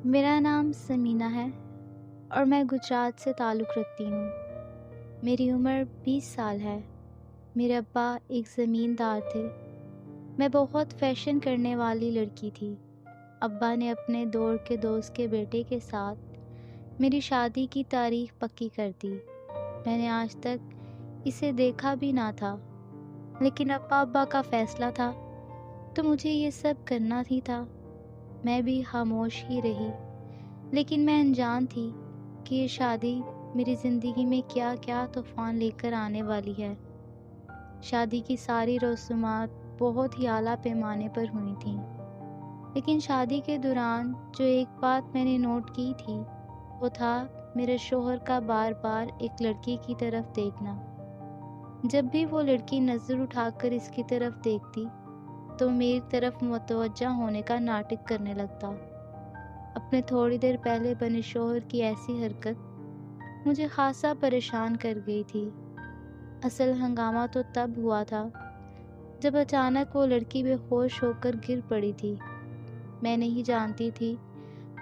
میرا نام سمینہ ہے اور میں گجرات سے تعلق رکھتی ہوں۔ میری عمر 20 سال ہے۔ میرے ابا ایک زمیندار تھے۔ میں بہت فیشن کرنے والی لڑکی تھی۔ ابا نے اپنے دور کے دوست کے بیٹے کے ساتھ میری شادی کی تاریخ پکی کر دی۔ میں نے آج تک اسے دیکھا بھی نہ تھا، لیکن ابا کا فیصلہ تھا تو مجھے یہ سب کرنا ہی تھا۔ میں بھی خاموش ہی رہی، لیکن میں انجان تھی کہ یہ شادی میری زندگی میں کیا کیا طوفان لے کر آنے والی ہے۔ شادی کی ساری رسومات بہت ہی اعلیٰ پیمانے پر ہوئی تھیں، لیکن شادی کے دوران جو ایک بات میں نے نوٹ کی تھی وہ تھا میرے شوہر کا بار بار ایک لڑکی کی طرف دیکھنا۔ جب بھی وہ لڑکی نظر اٹھا کر اس کی طرف دیکھتی تو میری طرف متوجہ ہونے کا ناٹک کرنے لگتا۔ اپنے تھوڑی دیر پہلے بنے شوہر کی ایسی حرکت مجھے خاصا پریشان کر گئی تھی۔ اصل ہنگامہ تو تب ہوا تھا جب اچانک وہ لڑکی بے ہوش ہو کر گر پڑی تھی۔ میں نہیں جانتی تھی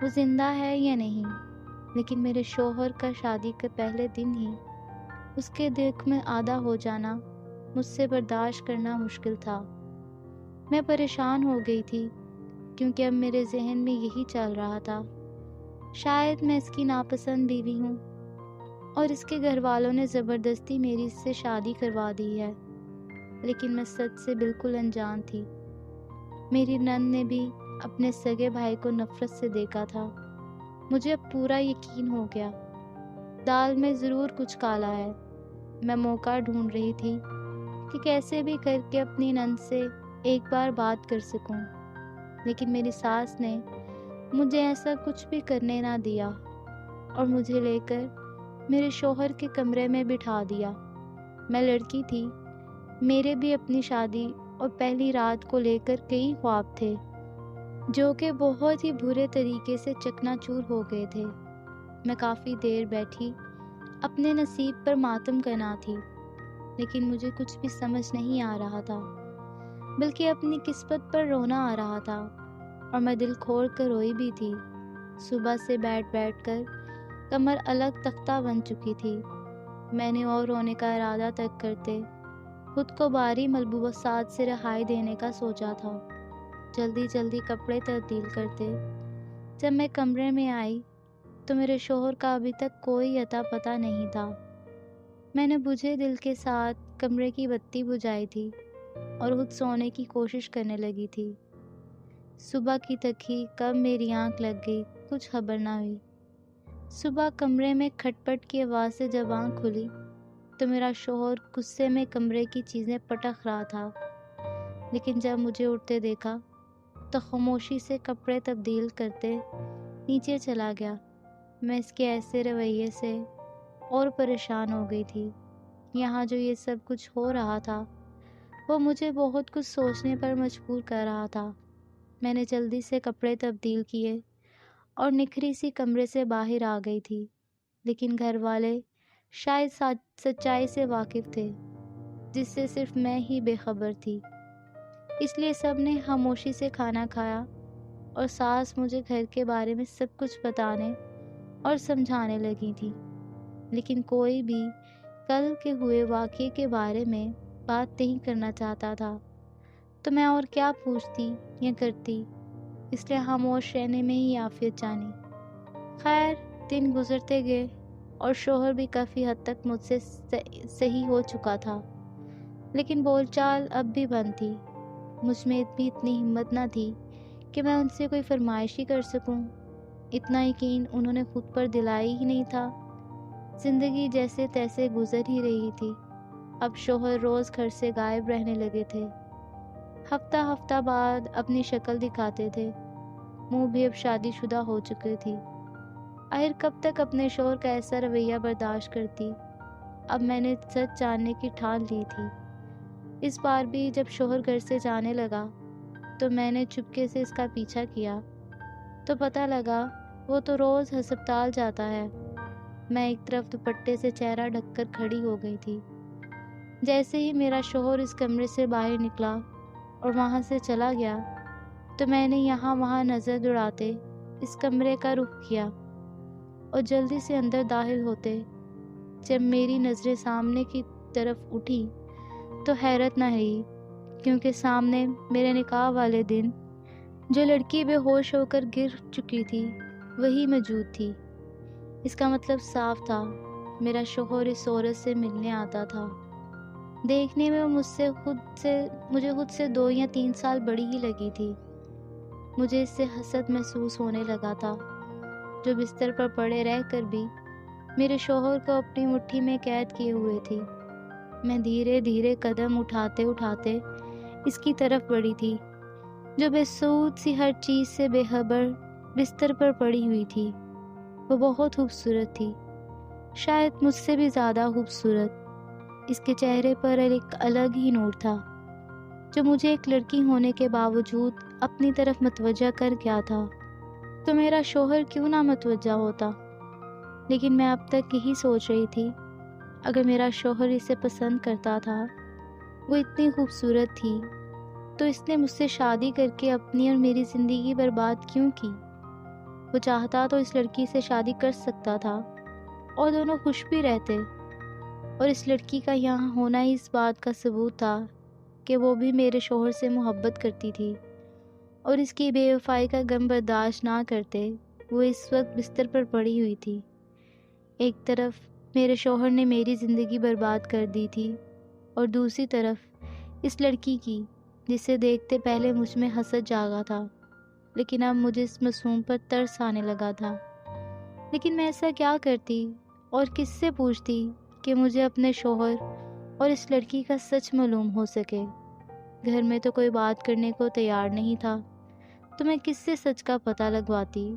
وہ زندہ ہے یا نہیں، لیکن میرے شوہر کا شادی کے پہلے دن ہی اس کے دکھ میں آدھا ہو جانا مجھ سے برداشت کرنا مشکل تھا۔ میں پریشان ہو گئی تھی کیونکہ اب میرے ذہن میں یہی چل رہا تھا، شاید میں اس کی ناپسند بیوی ہوں اور اس کے گھر والوں نے زبردستی میری اس سے شادی کروا دی ہے۔ لیکن میں سچ سے بالکل انجان تھی۔ میری نند نے بھی اپنے سگے بھائی کو نفرت سے دیکھا تھا۔ مجھے اب پورا یقین ہو گیا، دال میں ضرور کچھ کالا ہے۔ میں موقع ڈھونڈ رہی تھی کہ کیسے بھی کر کے اپنی نند سے ایک بار بات کر سکوں، لیکن میری ساس نے مجھے ایسا کچھ بھی کرنے نہ دیا اور مجھے لے کر میرے شوہر کے کمرے میں بٹھا دیا۔ میں لڑکی تھی، میرے بھی اپنی شادی اور پہلی رات کو لے کر کئی خواب تھے جو کہ بہت ہی برے طریقے سے چکنا چور ہو گئے تھے۔ میں کافی دیر بیٹھی اپنے نصیب پر ماتم کرنا تھی، لیکن مجھے کچھ بھی سمجھ نہیں آ رہا تھا، بلکہ اپنی قسمت پر رونا آ رہا تھا، اور میں دل کھول کر روئی بھی تھی۔ صبح سے بیٹھ کر کمر الگ تختہ بن چکی تھی۔ میں نے اور رونے کا ارادہ تک کرتے خود کو باری ملبوسات سے رہائی دینے کا سوچا تھا۔ جلدی کپڑے تبدیل کرتے جب میں کمرے میں آئی تو میرے شوہر کا ابھی تک کوئی اتا پتہ نہیں تھا۔ میں نے بجھے دل کے ساتھ کمرے کی بتی بجھائی تھی اور خود سونے کی کوشش کرنے لگی تھی۔ صبح کی تکھی کب میری آنکھ لگ گئی کچھ خبر نہ ہوئی۔ صبح کمرے میں کھٹ پٹ کی آواز سے جب آنکھ کھلی تو میرا شوہر غصے میں کمرے کی چیزیں پٹخ رہا تھا، لیکن جب مجھے اٹھتے دیکھا تو خاموشی سے کپڑے تبدیل کرتے نیچے چلا گیا۔ میں اس کے ایسے رویے سے اور پریشان ہو گئی تھی۔ یہاں جو یہ سب کچھ ہو رہا تھا وہ مجھے بہت کچھ سوچنے پر مجبور کر رہا تھا۔ میں نے جلدی سے کپڑے تبدیل کیے اور نکھری سی کمرے سے باہر آ گئی تھی، لیکن گھر والے شاید سچائی سے واقف تھے جس سے صرف میں ہی بے خبر تھی، اس لیے سب نے خاموشی سے کھانا کھایا اور ساس مجھے گھر کے بارے میں سب کچھ بتانے اور سمجھانے لگی تھی، لیکن کوئی بھی کل کے ہوئے واقعے کے بارے میں بات نہیں کرنا چاہتا تھا، تو میں اور کیا پوچھتی یا کرتی، اس لیے خاموش رہنے میں ہی عافیت جانی۔ خیر، دن گزرتے گئے اور شوہر بھی کافی حد تک مجھ سے صحیح ہو چکا تھا، لیکن بول چال اب بھی بند تھی۔ مجھ میں بھی اتنی ہمت نہ تھی کہ میں ان سے کوئی فرمائش ہی کر سکوں۔ اتنا یقین انہوں نے خود پر دلائی ہی نہیں تھا۔ زندگی جیسے تیسے گزر ہی رہی تھی۔ اب شوہر روز گھر سے غائب رہنے لگے تھے، ہفتہ بعد اپنی شکل دکھاتے تھے، منہ بھی اب شادی شدہ ہو چکی تھی۔ آخر کب تک اپنے شوہر کا ایسا رویہ برداشت کرتی؟ اب میں نے سچ جاننے کی ٹھان لی تھی۔ اس بار بھی جب شوہر گھر سے جانے لگا تو میں نے چپکے سے اس کا پیچھا کیا تو پتہ لگا وہ تو روز ہسپتال جاتا ہے۔ میں ایک طرف دوپٹے سے چہرہ ڈھک کر کھڑی ہو گئی تھی۔ جیسے ہی میرا شوہر اس کمرے سے باہر نکلا اور وہاں سے چلا گیا تو میں نے یہاں وہاں نظر دوڑاتے اس کمرے کا رخ کیا اور جلدی سے اندر داخل ہوتے جب میری نظریں سامنے کی طرف اٹھی تو حیرت نہ رہی، کیونکہ سامنے میرے نکاح والے دن جو لڑکی بے ہوش ہو کر گر چکی تھی وہی موجود تھی۔ اس کا مطلب صاف تھا، میرا شوہر اس عورت سے ملنے آتا تھا۔ دیکھنے میں وہ مجھے خود سے 2 یا 3 سال بڑی ہی لگی تھی۔ مجھے اس سے حسد محسوس ہونے لگا تھا، جو بستر پر پڑے رہ کر بھی میرے شوہر کو اپنی مٹھی میں قید کیے ہوئے تھی۔ میں دھیرے دھیرے قدم اٹھاتے اٹھاتے اس کی طرف بڑھی تھی، جو بے سود سی ہر چیز سے بے خبر بستر پر پڑی ہوئی تھی۔ وہ بہت خوبصورت تھی، شاید مجھ سے بھی زیادہ خوبصورت۔ اس کے چہرے پر ایک الگ ہی نور تھا، جو مجھے ایک لڑکی ہونے کے باوجود اپنی طرف متوجہ کر گیا تھا۔ تو میرا شوہر کیوں نہ متوجہ ہوتا؟ لیکن میں اب تک یہی سوچ رہی تھی، اگر میرا شوہر اسے پسند کرتا تھا، وہ اتنی خوبصورت تھی، تو اس نے مجھ سے شادی کر کے اپنی اور میری زندگی برباد کیوں کی؟ وہ چاہتا تو اس لڑکی سے شادی کر سکتا تھا اور دونوں خوش بھی رہتے، اور اس لڑکی کا یہاں ہونا ہی اس بات کا ثبوت تھا کہ وہ بھی میرے شوہر سے محبت کرتی تھی، اور اس کی بے وفائی کا غم برداشت نہ کرتے وہ اس وقت بستر پر پڑی ہوئی تھی۔ ایک طرف میرے شوہر نے میری زندگی برباد کر دی تھی، اور دوسری طرف اس لڑکی کی، جسے دیکھتے پہلے مجھ میں حسد جاگا تھا، لیکن اب مجھے اس معصوم پر ترس آنے لگا تھا۔ لیکن میں ایسا کیا کرتی اور کس سے پوچھتی کہ مجھے اپنے شوہر اور اس لڑکی کا سچ معلوم ہو سکے؟ گھر میں تو کوئی بات کرنے کو تیار نہیں تھا، تو میں کس سے سچ کا پتہ لگواتی؟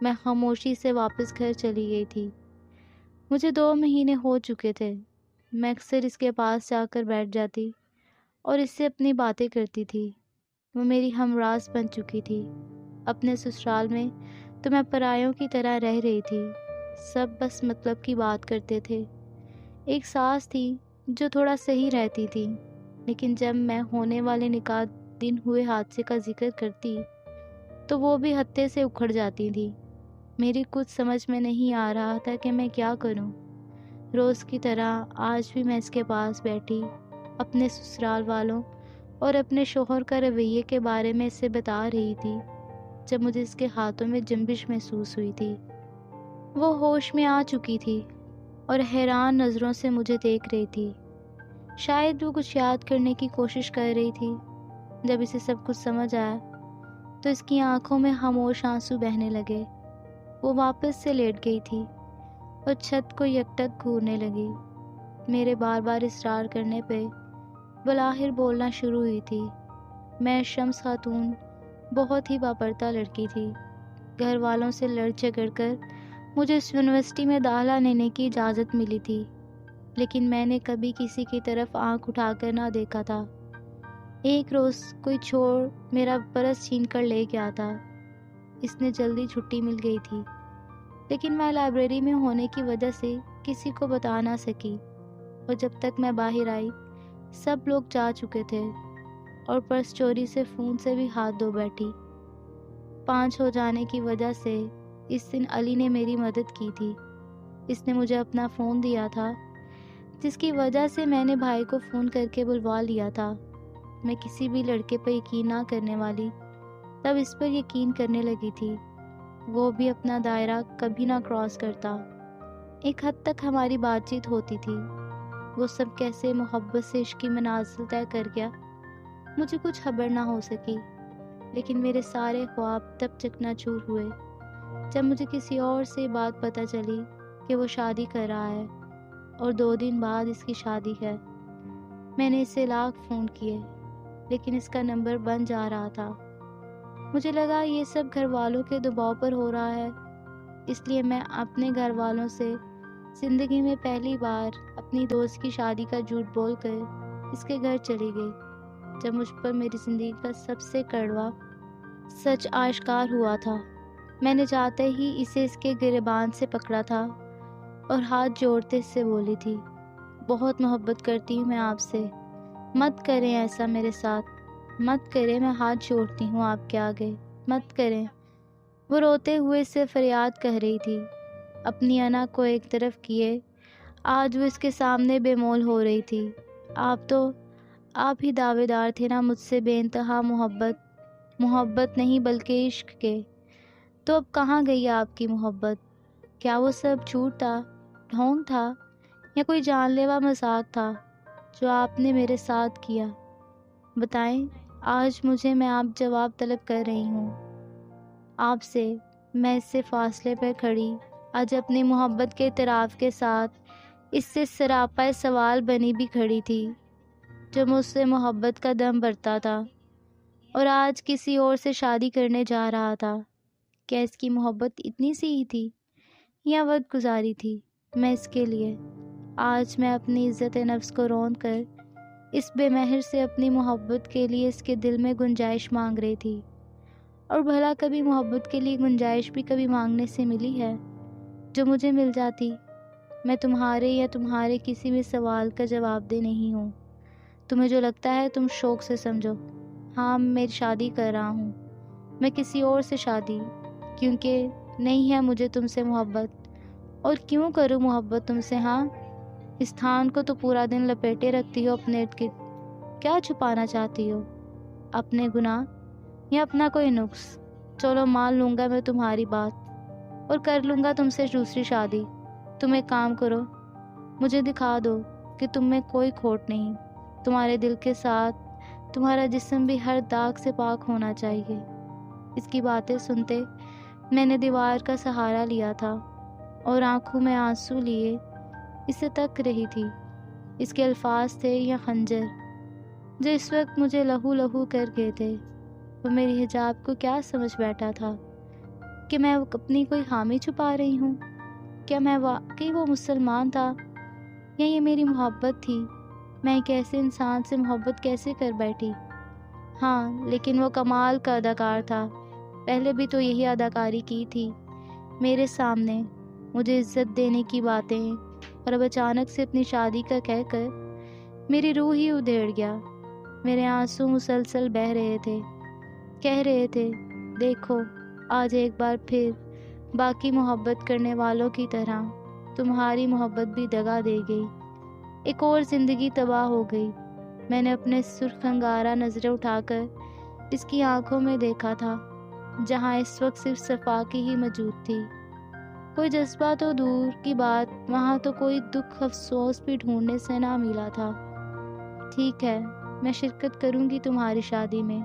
میں خاموشی سے واپس گھر چلی گئی تھی۔ مجھے 2 مہینے ہو چکے تھے۔ میں اکثر اس کے پاس جا کر بیٹھ جاتی اور اس سے اپنی باتیں کرتی تھی۔ وہ میری ہمراز بن چکی تھی۔ اپنے سسرال میں تو میں پرایوں کی طرح رہ رہی تھی، سب بس مطلب کی بات کرتے تھے۔ ایک ساس تھی جو تھوڑا صحیح رہتی تھی، لیکن جب میں ہونے والے نکاح دن ہوئے حادثے کا ذکر کرتی تو وہ بھی ہتے سے اکھڑ جاتی تھی۔ میری کچھ سمجھ میں نہیں آ رہا تھا کہ میں کیا کروں۔ روز کی طرح آج بھی میں اس کے پاس بیٹھی، اپنے سسرال والوں اور اپنے شوہر کا رویے کے بارے میں اسے بتا رہی تھی، جب مجھے اس کے ہاتھوں میں جنبش محسوس ہوئی تھی۔ وہ ہوش میں آ چکی تھی اور حیران نظروں سے مجھے دیکھ رہی تھی۔ شاید وہ کچھ یاد کرنے کی کوشش کر رہی تھی۔ جب اسے سب کچھ سمجھ آیا تو اس کی آنکھوں میں خاموش آنسو بہنے لگے۔ وہ واپس سے لیٹ گئی تھی اور چھت کو یکٹک گھورنے لگی۔ میرے بار بار اصرار کرنے پہ بالآخر بولنا شروع ہوئی تھی۔ میں شمس خاتون بہت ہی باپردہ لڑکی تھی۔ گھر والوں سے لڑ جھگڑ کر مجھے اس یونیورسٹی میں داخلہ لینے کی اجازت ملی تھی، لیکن میں نے کبھی کسی کی طرف آنکھ اٹھا کر نہ دیکھا تھا۔ ایک روز کوئی چور میرا پرس چھین کر لے گیا تھا۔ اس نے جلدی چھٹی مل گئی تھی، لیکن میں لائبریری میں ہونے کی وجہ سے کسی کو بتا نہ سکی، اور جب تک میں باہر آئی سب لوگ جا چکے تھے، اور پرس چوری سے فون سے بھی ہاتھ دھو بیٹھی۔ 5 ہو جانے کی وجہ سے اس دن علی نے میری مدد کی تھی۔ اس نے مجھے اپنا فون دیا تھا، جس کی وجہ سے میں نے بھائی کو فون کر کے بلوا لیا تھا۔ میں کسی بھی لڑکے پر یقین نہ کرنے والی، تب اس پر یقین کرنے لگی تھی۔ وہ بھی اپنا دائرہ کبھی نہ کراس کرتا۔ ایک حد تک ہماری بات چیت ہوتی تھی۔ وہ سب کیسے محبت سے عشق کی منازل طے کر گیا، مجھے کچھ خبر نہ ہو سکی، لیکن میرے سارے خواب تب چکنا چور ہوئے جب مجھے کسی اور سے بات پتہ چلی کہ وہ شادی کر رہا ہے، اور 2 دن بعد اس کی شادی ہے۔ میں نے اسے لاکھ فون کیے، لیکن اس کا نمبر بند جا رہا تھا۔ مجھے لگا یہ سب گھر والوں کے دباؤ پر ہو رہا ہے، اس لیے میں اپنے گھر والوں سے زندگی میں پہلی بار اپنی دوست کی شادی کا جھوٹ بول کر اس کے گھر چلی گئی، جب مجھ پر میری زندگی کا سب سے کڑوا سچ آشکار ہوا تھا۔ میں نے جاتے ہی اسے اس کے گریبان سے پکڑا تھا اور ہاتھ جوڑتے اس سے بولی تھی، بہت محبت کرتی ہوں میں آپ سے، مت کریں ایسا میرے ساتھ، مت کریں، میں ہاتھ جوڑتی ہوں آپ کے آگے، مت کریں۔ وہ روتے ہوئے اس سے فریاد کہہ رہی تھی، اپنی انا کو ایک طرف کیے آج وہ اس کے سامنے بے مول ہو رہی تھی۔ آپ ہی دعوے دار تھے نا مجھ سے بے انتہا محبت نہیں بلکہ عشق کے، تو اب کہاں گئی آپ کی محبت؟ کیا وہ سب جھوٹ تھا، ڈھونگ تھا، یا کوئی جان لیوا مذاق تھا جو آپ نے میرے ساتھ کیا؟ بتائیں آج مجھے، میں آپ جواب طلب کر رہی ہوں آپ سے۔ میں اس سے فاصلے پر کھڑی آج اپنی محبت کے اعتراف کے ساتھ اس سے سراپا سوال بنی بھی کھڑی تھی جو مجھ سے محبت کا دم بھرتا تھا اور آج کسی اور سے شادی کرنے جا رہا تھا۔ کیا اس کی محبت اتنی سی ہی تھی یا وقت گزاری تھی میں اس کے لیے؟ آج میں اپنی عزت نفس کو رون کر اس بے مہر سے اپنی محبت کے لیے اس کے دل میں گنجائش مانگ رہی تھی، اور بھلا کبھی محبت کے لیے گنجائش بھی کبھی مانگنے سے ملی ہے جو مجھے مل جاتی؟ میں تمہارے یا تمہارے کسی بھی سوال کا جواب دہ نہیں ہوں۔ تمہیں جو لگتا ہے تم شوق سے سمجھو۔ ہاں میری شادی کر رہا ہوں میں کسی اور سے شادی، کیونکہ نہیں ہے مجھے تم سے محبت۔ اور کیوں کروں محبت تم سے؟ ہاں اس تھان کو تو پورا دن لپیٹے رکھتی ہو اپنے ارد گرد، کیا چھپانا چاہتی ہو؟ اپنے گناہ یا اپنا کوئی نقص؟ چلو مان لوں گا میں تمہاری بات اور کر لوں گا تم سے دوسری شادی۔ تم ایک کام کرو، مجھے دکھا دو کہ تم میں کوئی کھوٹ نہیں، تمہارے دل کے ساتھ تمہارا جسم بھی ہر داغ سے پاک ہونا چاہیے۔ اس کی باتیں سنتے میں نے دیوار کا سہارا لیا تھا اور آنکھوں میں آنسو لیے اسے تک رہی تھی۔ اس کے الفاظ تھے یا خنجر جو اس وقت مجھے لہو لہو کر گئے تھے۔ وہ میری حجاب کو کیا سمجھ بیٹھا تھا کہ میں اپنی کوئی خامی چھپا رہی ہوں؟ کیا میں واقعی وہ مسلمان تھا یا یہ میری محبت تھی؟ میں ایک ایسے انسان سے محبت کیسے کر بیٹھی؟ ہاں لیکن وہ کمال کا اداکار تھا، پہلے بھی تو یہی اداکاری کی تھی میرے سامنے، مجھے عزت دینے کی باتیں، اور اب اچانک سے اپنی شادی کا کہہ کر میری روح ہی ادھیڑ گیا۔ میرے آنسو مسلسل بہہ رہے تھے، کہہ رہے تھے دیکھو آج ایک بار پھر باقی محبت کرنے والوں کی طرح تمہاری محبت بھی دگا دے گئی، ایک اور زندگی تباہ ہو گئی۔ میں نے اپنے سرخ انگارہ نظریں اٹھا کر اس کی آنکھوں میں دیکھا تھا جہاں اس وقت صرف صفا کی ہی موجود تھی، کوئی جذبہ تو دور کی بات، وہاں تو کوئی دکھ افسوس بھی ڈھونڈنے سے نہ ملا تھا۔ ٹھیک ہے میں شرکت کروں گی تمہاری شادی میں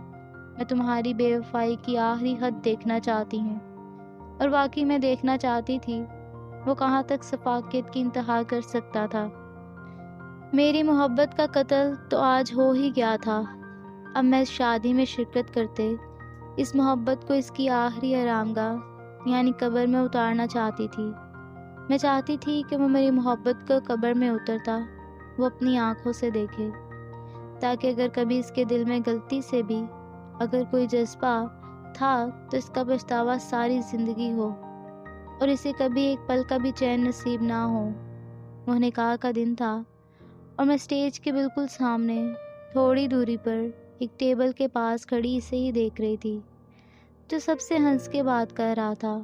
تمہاری بے وفائی کی آخری حد دیکھنا چاہتی ہوں، اور واقعی میں دیکھنا چاہتی تھی وہ کہاں تک شفاقت کی انتہا کر سکتا تھا۔ میری محبت کا قتل تو آج ہو ہی گیا تھا، اب میں اس شادی میں شرکت کرتے اس محبت کو اس کی آخری آرامگاہ یعنی قبر میں اتارنا چاہتی تھی۔ میں چاہتی تھی کہ وہ میری محبت کو قبر میں اترتا وہ اپنی آنکھوں سے دیکھے، تاکہ اگر کبھی اس کے دل میں غلطی سے بھی اگر کوئی جذبہ تھا تو اس کا پچھتاوا ساری زندگی ہو اور اسے کبھی ایک پل کا بھی چین نصیب نہ ہو۔ وہ نکاح کا دن تھا اور میں اسٹیج کے بالکل سامنے تھوڑی دوری پر ایک ٹیبل کے پاس کھڑی اسے ہی دیکھ رہی تھی جو سب سے ہنس کے بات کر رہا تھا۔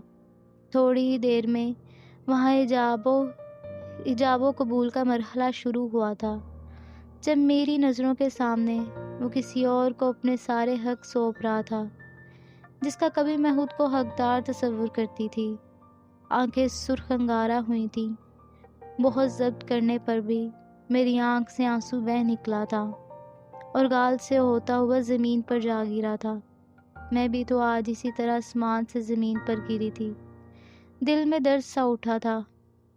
تھوڑی ہی دیر میں وہاں ایجاب و قبول کا مرحلہ شروع ہوا تھا، جب میری نظروں کے سامنے وہ کسی اور کو اپنے سارے حق سونپ رہا تھا جس کا کبھی میں خود کو حقدار تصور کرتی تھی۔ آنکھیں سرخ انگارہ ہوئی تھیں، بہت ضبط کرنے پر بھی میری آنکھ سے آنسو بہہ نکلا تھا اور گال سے ہوتا ہوا زمین پر جا گرا تھا۔ میں بھی تو آج اسی طرح آسمان سے زمین پر گری تھی، دل میں درد سا اٹھا تھا،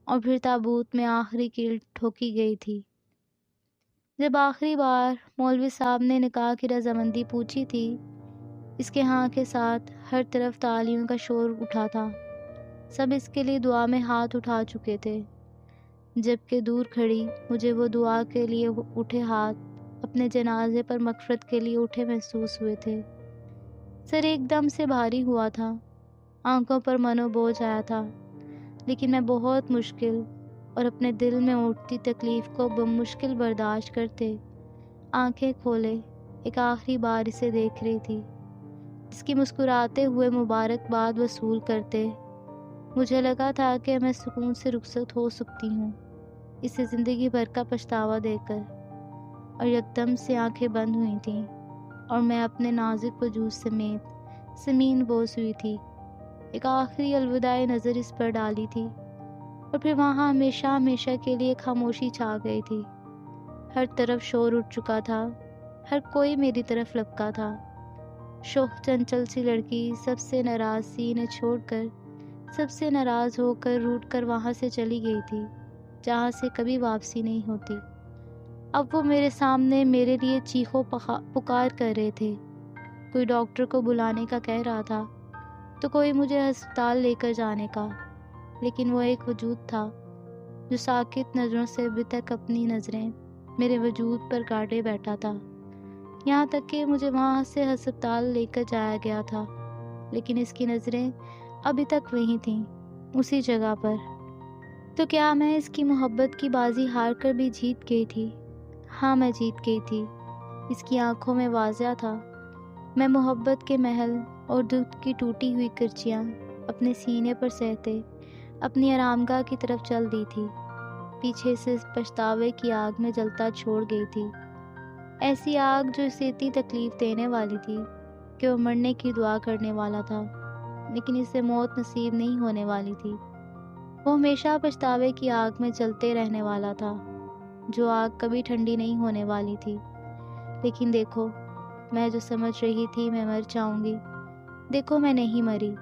اور پھر تابوت میں آخری کیل ٹھوکی گئی تھی۔ جب آخری بار مولوی صاحب نے نکاح کی رضامندی پوچھی تھی، اس کے ہاں کے ساتھ ہر طرف تالیوں کا شور اٹھا تھا، سب اس کے لیے دعا میں ہاتھ اٹھا چکے تھے، جبکہ دور کھڑی مجھے وہ دعا کے لیے اٹھے ہاتھ اپنے جنازے پر مغفرت کے لیے اٹھے محسوس ہوئے تھے۔ سر ایک دم سے بھاری ہوا تھا، آنکھوں پر منو بوجھ آیا تھا، لیکن میں بہت مشکل اور اپنے دل میں اٹھتی تکلیف کو بمشکل برداشت کرتے آنکھیں کھولے ایک آخری بار اسے دیکھ رہی تھی۔ اس کی مسکراتے ہوئے مبارکباد وصول کرتے مجھے لگا تھا کہ میں سکون سے رخصت ہو سکتی ہوں اسے زندگی بھر کا پچھتاوا دے کر، اور یکدم سے آنکھیں بند ہوئی تھیں اور میں اپنے نازک وجود سمیت زمین بوس ہوئی تھی۔ ایک آخری الوداعی نظر اس پر ڈالی تھی اور پھر وہاں ہمیشہ ہمیشہ کے لیے خاموشی چھا گئی تھی۔ ہر طرف شور اٹھ چکا تھا، ہر کوئی میری طرف لپکا تھا۔ شوخ چنچل سی لڑکی سب سے ناراض سی انہیں چھوڑ کر، سب سے ناراض ہو کر روٹھ کر وہاں سے چلی گئی تھی جہاں سے کبھی واپسی نہیں ہوتی۔ اب وہ میرے سامنے میرے لیے چیخو پکار کر رہے تھے۔ کوئی ڈاکٹر کو بلانے کا کہہ رہا تھا تو کوئی مجھے ہسپتال لے کر جانے کا، لیکن وہ ایک وجود تھا جو ساکت نظروں سے ابھی تک اپنی نظریں میرے وجود پر گاڑے بیٹھا تھا، یہاں تک کہ مجھے وہاں سے ہسپتال لے کر جایا گیا تھا، لیکن اس کی نظریں ابھی تک وہیں تھیں، اسی جگہ پر۔ تو کیا میں اس کی محبت کی بازی ہار کر بھی جیت گئی تھی؟ ہاں، میں جیت گئی تھی۔ اس کی آنکھوں میں واضح تھا۔ میں محبت کے محل اور دودھ کی ٹوٹی ہوئی کرچیاں اپنے سینے پر سہتے اپنی آرامگاہ کی طرف چل دی تھی، پیچھے سے پچھتاوے کی آگ میں جلتا چھوڑ گئی تھی، ایسی آگ جو اسے اتنی تکلیف دینے والی تھی کہ وہ مرنے کی دعا کرنے والا تھا، لیکن اسے موت نصیب نہیں ہونے والی تھی۔ وہ ہمیشہ پچھتاوے کی آگ میں جلتے رہنے والا تھا، جو آگ کبھی ٹھنڈی نہیں ہونے والی تھی۔ لیکن دیکھو، میں جو سمجھ رہی تھی میں مر جاؤں گی، دیکھو میں نہیں مری۔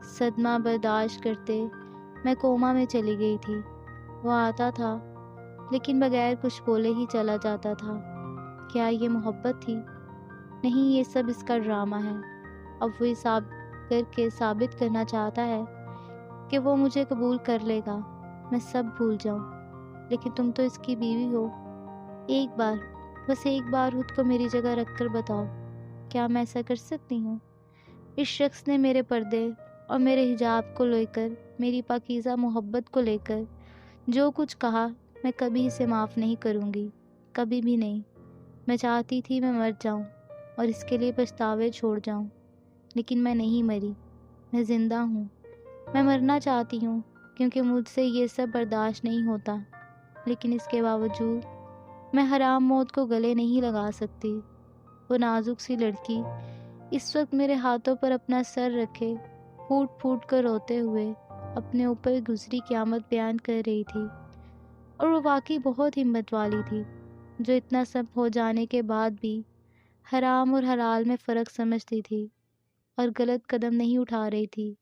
صدمہ برداشت کرتے میں کوما میں چلی گئی تھی۔ وہ آتا تھا لیکن بغیر کچھ بولے ہی چلا جاتا تھا۔ کیا یہ محبت تھی؟ نہیں، یہ سب اس کا ڈرامہ ہے۔ اب وہ یہ ثابت کرنا چاہتا ہے کہ وہ مجھے قبول کر لے گا، میں سب بھول جاؤں۔ لیکن تم تو اس کی بیوی ہو۔ ایک بار، بس ایک بار خود کو میری جگہ رکھ کر بتاؤ، کیا میں ایسا کر سکتی ہوں؟ اس شخص نے میرے پردے اور میرے حجاب کو لے کر، میری پاکیزہ محبت کو لے کر جو کچھ کہا، میں کبھی اسے معاف نہیں کروں گی، کبھی بھی نہیں۔ میں چاہتی تھی میں مر جاؤں اور اس کے لیے پچھتاوے چھوڑ جاؤں، لیکن میں نہیں مری، میں زندہ ہوں۔ میں مرنا چاہتی ہوں کیونکہ مجھ سے یہ سب برداشت نہیں ہوتا، لیکن اس کے باوجود میں حرام موت کو گلے نہیں لگا سکتی۔ وہ نازک سی لڑکی اس وقت میرے ہاتھوں پر اپنا سر رکھے پھوٹ پھوٹ کر روتے ہوئے اپنے اوپر گزری قیامت بیان کر رہی تھی، اور وہ واقعی بہت ہمت والی تھی، جو اتنا سب ہو جانے کے بعد بھی حرام اور حلال میں فرق سمجھتی تھی اور غلط قدم نہیں اٹھا رہی تھی۔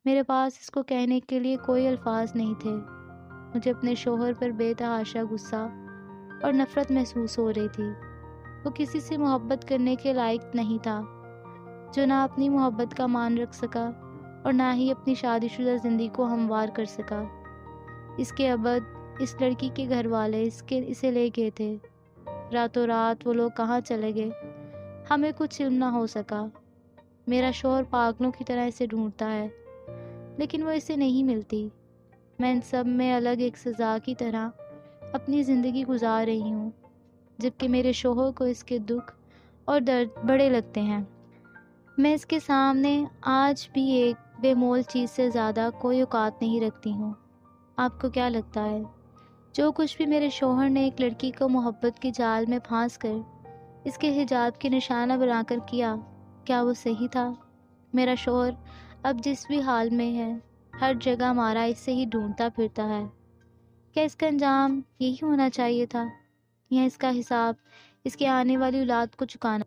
میرے پاس اس کو کہنے کے لیے کوئی الفاظ نہیں تھے۔ مجھے اپنے شوہر پر بے تحاشا غصہ اور نفرت محسوس ہو رہی تھی۔ وہ کسی سے محبت کرنے کے لائق نہیں تھا، جو نہ اپنی محبت کا مان رکھ سکا اور نہ ہی اپنی شادی شدہ زندگی کو ہموار کر سکا۔ اس کے ابد اس لڑکی کے گھر والے اسے لے گئے تھے۔ راتوں رات وہ لوگ کہاں چلے گئے، ہمیں کچھ علم نہ ہو سکا۔ میرا شوہر پاگلوں کی طرح اسے ڈھونڈتا ہے، لیکن وہ اسے نہیں ملتی۔ میں ان سب میں الگ ایک سزا کی طرح اپنی زندگی گزار رہی ہوں، جبکہ میرے شوہر کو اس کے دکھ اور درد بڑے لگتے ہیں۔ میں اس کے سامنے آج بھی ایک بے مول چیز سے زیادہ کوئی اوقات نہیں رکھتی ہوں۔ آپ کو کیا لگتا ہے، جو کچھ بھی میرے شوہر نے ایک لڑکی کو محبت کے جال میں پھانس کر اس کے حجاب کے نشانہ بنا کر کیا، کیا وہ صحیح تھا؟ میرا شوہر اب جس بھی حال میں ہے، ہر جگہ مارا اسے ہی ڈھونڈتا پھرتا ہے۔ کیا اس کا انجام یہی ہونا چاہیے تھا، یا اس کا حساب اس کے آنے والی اولاد کو چکانا؟